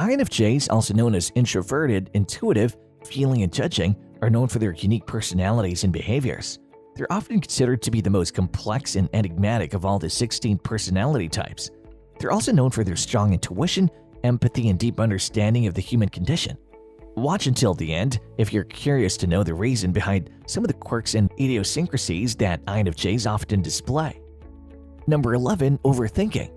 INFJs, also known as introverted, intuitive, feeling, and judging, are known for their unique personalities and behaviors. They're often considered to be the most complex and enigmatic of all the 16 personality types. They're also known for their strong intuition, empathy, and deep understanding of the human condition. Watch until the end if you're curious to know the reason behind some of the quirks and idiosyncrasies that INFJs often display. Number 11. Overthinking.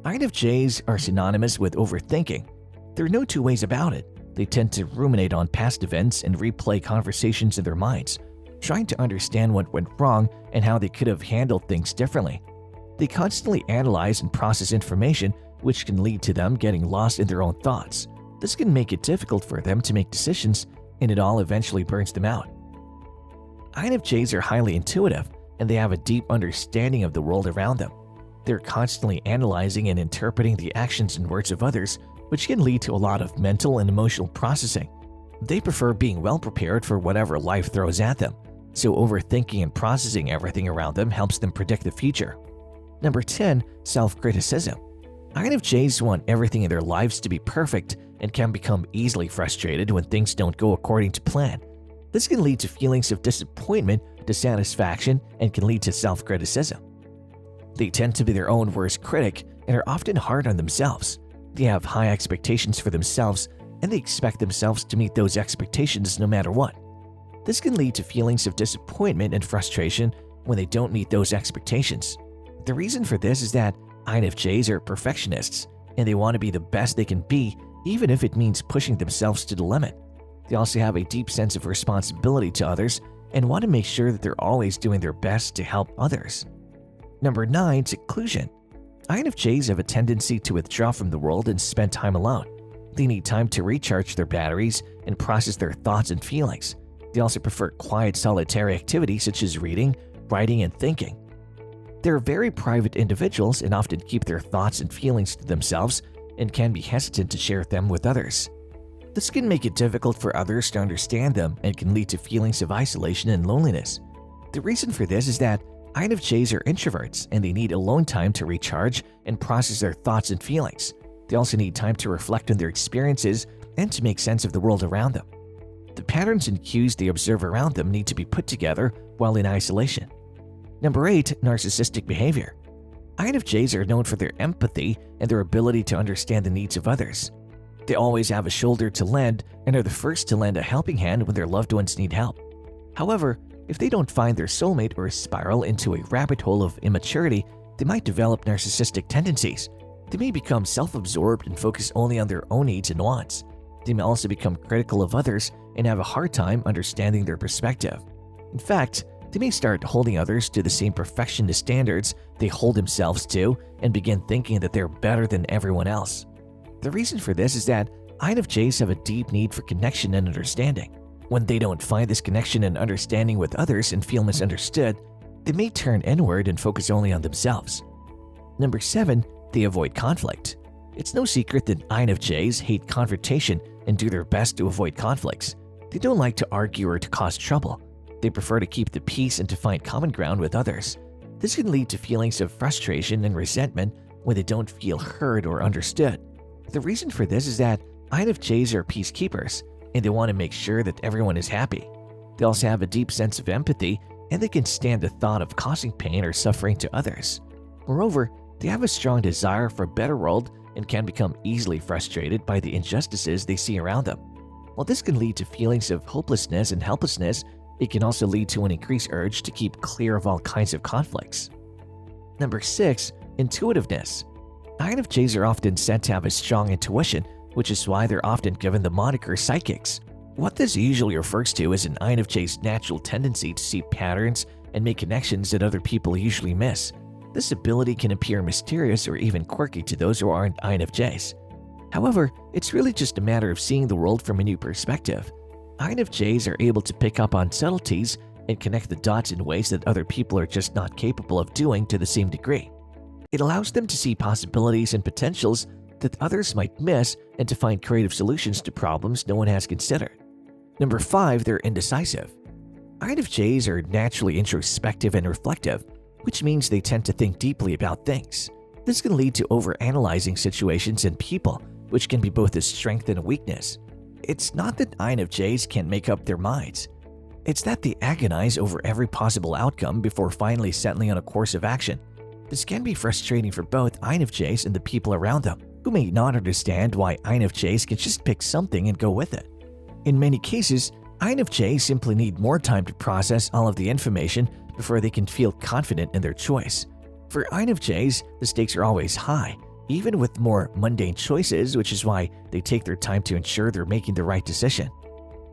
INFJs are synonymous with overthinking. There are no two ways about it. They tend to ruminate on past events and replay conversations in their minds, trying to understand what went wrong and how they could have handled things differently. They constantly analyze and process information, which can lead to them getting lost in their own thoughts. This can make it difficult for them to make decisions, and it all eventually burns them out. INFJs are highly intuitive, and they have a deep understanding of the world around them. They're constantly analyzing and interpreting the actions and words of others, which can lead to a lot of mental and emotional processing. They prefer being well prepared for whatever life throws at them, so overthinking and processing everything around them helps them predict the future. Number 10. Self-criticism. INFJs want everything in their lives to be perfect and can become easily frustrated when things don't go according to plan. This can lead to feelings of disappointment, dissatisfaction, and can lead to self-criticism. They tend to be their own worst critic and are often hard on themselves. They have high expectations for themselves, and they expect themselves to meet those expectations no matter what. This can lead to feelings of disappointment and frustration when they don't meet those expectations. The reason for this is that INFJs are perfectionists, and they want to be the best they can be, even if it means pushing themselves to the limit. They also have a deep sense of responsibility to others and want to make sure that they're always doing their best to help others. Number 9. Seclusion. INFJs have a tendency to withdraw from the world and spend time alone. They need time to recharge their batteries and process their thoughts and feelings. They also prefer quiet, solitary activities such as reading, writing, and thinking. They're very private individuals and often keep their thoughts and feelings to themselves and can be hesitant to share them with others. This can make it difficult for others to understand them and can lead to feelings of isolation and loneliness. The reason for this is that INFJs are introverts and they need alone time to recharge and process their thoughts and feelings. They also need time to reflect on their experiences and to make sense of the world around them. The patterns and cues they observe around them need to be put together while in isolation. Number 8. Narcissistic behavior. INFJs are known for their empathy and their ability to understand the needs of others. They always have a shoulder to lend and are the first to lend a helping hand when their loved ones need help. However, if they don't find their soulmate or spiral into a rabbit hole of immaturity, they might develop narcissistic tendencies. They may become self-absorbed and focus only on their own needs and wants. They may also become critical of others and have a hard time understanding their perspective. In fact, they may start holding others to the same perfectionist standards they hold themselves to and begin thinking that they're better than everyone else. The reason for this is that INFJs have a deep need for connection and understanding. When they don't find this connection and understanding with others and feel misunderstood, they may turn inward and focus only on themselves. Number 7. They avoid conflict. It's no secret that INFJs hate confrontation and do their best to avoid conflicts. They don't like to argue or to cause trouble. They prefer to keep the peace and to find common ground with others. This can lead to feelings of frustration and resentment when they don't feel heard or understood. The reason for this is that INFJs are peacekeepers, and they want to make sure that everyone is happy. They also have a deep sense of empathy, and they can stand the thought of causing pain or suffering to others. Moreover, they have a strong desire for a better world and can become easily frustrated by the injustices they see around them. While this can lead to feelings of hopelessness and helplessness, it can also lead to an increased urge to keep clear of all kinds of conflicts. Number 6. Intuitiveness. INFJs are often said to have a strong intuition, which is why they're often given the moniker psychics. What this usually refers to is an INFJ's natural tendency to see patterns and make connections that other people usually miss. This ability can appear mysterious or even quirky to those who aren't INFJs. However, it's really just a matter of seeing the world from a new perspective. INFJs are able to pick up on subtleties and connect the dots in ways that other people are just not capable of doing to the same degree. It allows them to see possibilities and potentials that others might miss and to find creative solutions to problems no one has considered. Number 5. They're indecisive. INFJs are naturally introspective and reflective, which means they tend to think deeply about things. This can lead to overanalyzing situations and people which can be both a strength and a weakness. It's not that INFJs can't make up their minds. It's that they agonize over every possible outcome before finally settling on a course of action. This can be frustrating for both INFJs and the people around them, who may not understand why INFJs can just pick something and go with it. In many cases, INFJs simply need more time to process all of the information before they can feel confident in their choice. For INFJs, the stakes are always high, even with more mundane choices, which is why they take their time to ensure they're making the right decision.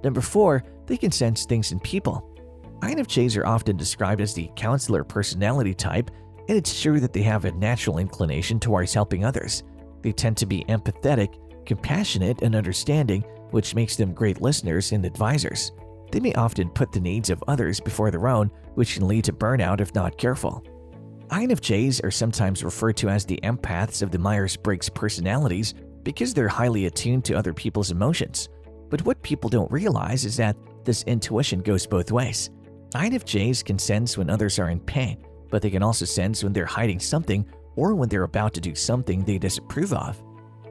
Number 4, they can sense things in people. INFJs are often described as the counselor personality type, and it's true that they have a natural inclination towards helping others. They tend to be empathetic, compassionate, and understanding, which makes them great listeners and advisors. They may often put the needs of others before their own, which can lead to burnout if not careful. INFJs are sometimes referred to as the empaths of the Myers-Briggs personalities because they're highly attuned to other people's emotions. But what people don't realize is that this intuition goes both ways. INFJs can sense when others are in pain, but they can also sense when they're hiding something or when they're about to do something they disapprove of.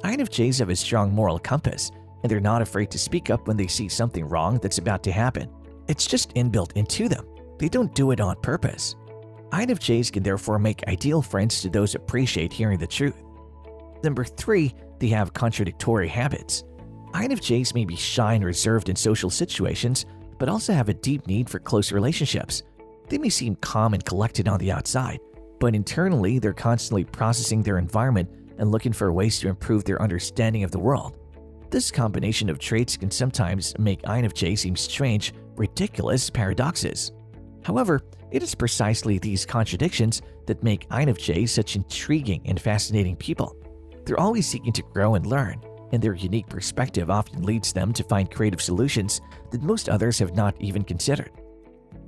INFJs have a strong moral compass, and they're not afraid to speak up when they see something wrong that's about to happen. It's just inbuilt into them. They don't do it on purpose. INFJs can therefore make ideal friends to those who appreciate hearing the truth. Number 3, they have contradictory habits. INFJs may be shy and reserved in social situations, but also have a deep need for close relationships. They may seem calm and collected on the outside, but internally they're constantly processing their environment and looking for ways to improve their understanding of the world. This combination of traits can sometimes make INFJ seem strange, ridiculous paradoxes. However, it is precisely these contradictions that make INFJs such intriguing and fascinating people. They're always seeking to grow and learn, and their unique perspective often leads them to find creative solutions that most others have not even considered.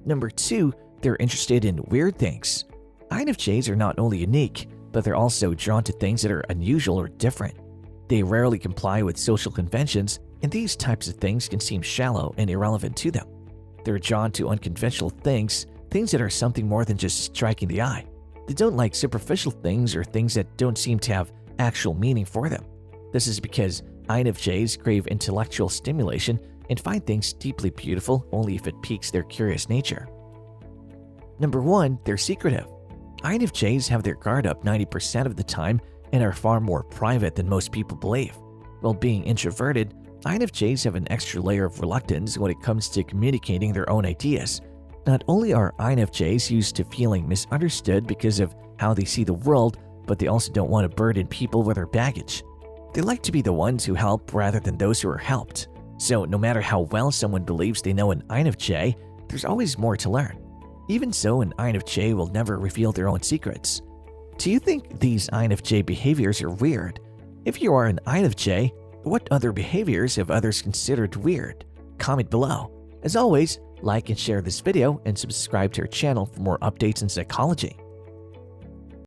Number 2, they're interested in weird things. INFJs are not only unique, but they're also drawn to things that are unusual or different. They rarely comply with social conventions, and these types of things can seem shallow and irrelevant to them. They're drawn to unconventional things that are something more than just striking the eye. They don't like superficial things or things that don't seem to have actual meaning for them. This is because INFJs crave intellectual stimulation and find things deeply beautiful only if it piques their curious nature. Number 1, they're secretive. INFJs have their guard up 90% of the time and are far more private than most people believe. While being introverted, INFJs have an extra layer of reluctance when it comes to communicating their own ideas. Not only are INFJs used to feeling misunderstood because of how they see the world, but they also don't want to burden people with their baggage. They like to be the ones who help rather than those who are helped. So no matter how well someone believes they know an INFJ, there's always more to learn. Even so, an INFJ will never reveal their own secrets. Do you think these INFJ behaviors are weird? If you are an INFJ, what other behaviors have others considered weird? Comment below. As always, like and share this video and subscribe to our channel for more updates in psychology.